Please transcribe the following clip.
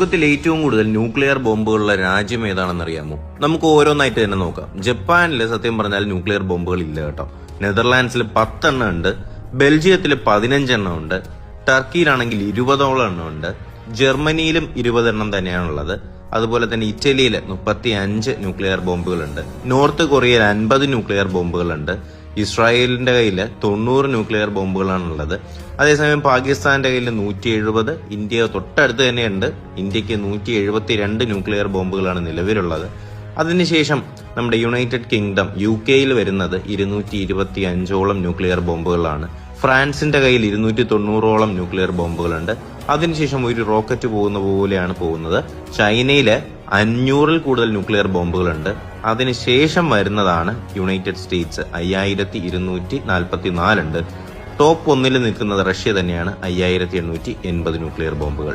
ലോകത്തിൽ ഏറ്റവും കൂടുതൽ ന്യൂക്ലിയർ ബോംബുകളുള്ള രാജ്യം ഏതാണെന്നറിയാമോ? നമുക്ക് ഓരോന്നായിട്ട് തന്നെ നോക്കാം. ജപ്പാനിൽ സത്യം പറഞ്ഞാൽ ന്യൂക്ലിയർ ബോംബുകൾ ഇല്ല കേട്ടോ. നെതർലാൻഡ്സിൽ 10 എണ്ണം ഉണ്ട്, ബെൽജിയത്തിൽ 15 എണ്ണം ഉണ്ട്, ടർക്കിയിലാണെങ്കിൽ 20ഓളം എണ്ണം ഉണ്ട്, ജർമ്മനിയിലും 20 എണ്ണം തന്നെയാണുള്ളത്. അതുപോലെ തന്നെ ഇറ്റലിയിൽ 35 ന്യൂക്ലിയർ ബോംബുകളുണ്ട്, നോർത്ത് കൊറിയയിൽ 50 ന്യൂക്ലിയർ ബോംബുകളുണ്ട്, ഇസ്രായേലിന്റെ കയ്യിൽ 90 ന്യൂക്ലിയർ ബോംബുകളാണുള്ളത്. അതേസമയം പാകിസ്ഥാന്റെ കയ്യിൽ 170, ഇന്ത്യ തൊട്ടടുത്ത് തന്നെയുണ്ട്, ഇന്ത്യക്ക് 172 ന്യൂക്ലിയർ ബോംബുകളാണ് നിലവിലുള്ളത്. അതിനുശേഷം നമ്മുടെ യുണൈറ്റഡ് കിങ്ഡം UK വരുന്നത് 225ഓളം ന്യൂക്ലിയർ ബോംബുകളാണ്. ഫ്രാൻസിന്റെ കയ്യിൽ 290ഓളം ന്യൂക്ലിയർ ബോംബുകളുണ്ട്. അതിനുശേഷം ഒരു റോക്കറ്റ് പോകുന്ന പോലെയാണ് പോകുന്നത്. ചൈനയില് 500ൽ കൂടുതൽ ന്യൂക്ലിയർ ബോംബുകളുണ്ട്. അതിനുശേഷം വരുന്നതാണ് യുണൈറ്റഡ് സ്റ്റേറ്റ്സ്, 5244 ഉണ്ട്. ടോപ്പ് 1 നിൽക്കുന്നത് റഷ്യ തന്നെയാണ്, 5880 ന്യൂക്ലിയർ ബോംബുകൾ.